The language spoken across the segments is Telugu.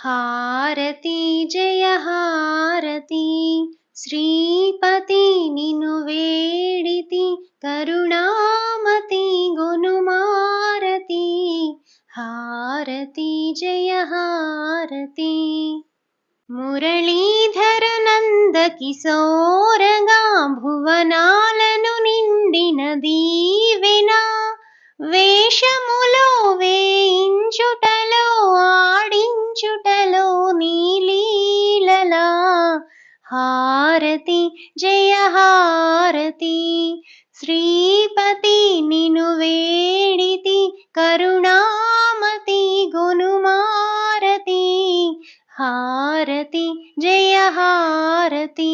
హారతి జయ హారతి శ్రీపతి నిను వేడితి కరుణామతి గునుమారతి హారతి జయ హారతి మురళీధర నంద కిశోరగా భువనాలను నిండిన దీవెన వేషములో వేయించుటలో ఆడించుటలో నీలీలలా హారతి జయ హారతి శ్రీపతి నిను వేడితి కరుణామతి గునుమారతి హారతి జయ హారతి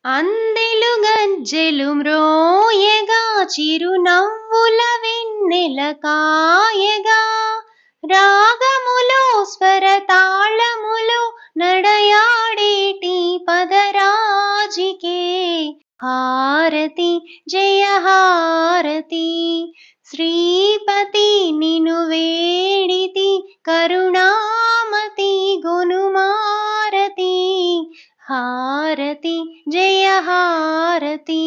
అందెలు గజ్జెలు మ్రోయగా చిరునవ్వుల వెన్నెల కాయగా రాగములో స్వరతాళములో నడయాడేటి పదరాజికే హారతి జయ హారతి శ్రీపతి నిను వేడితి కరుణామతి గునుమారతి హారతి జయ హారతి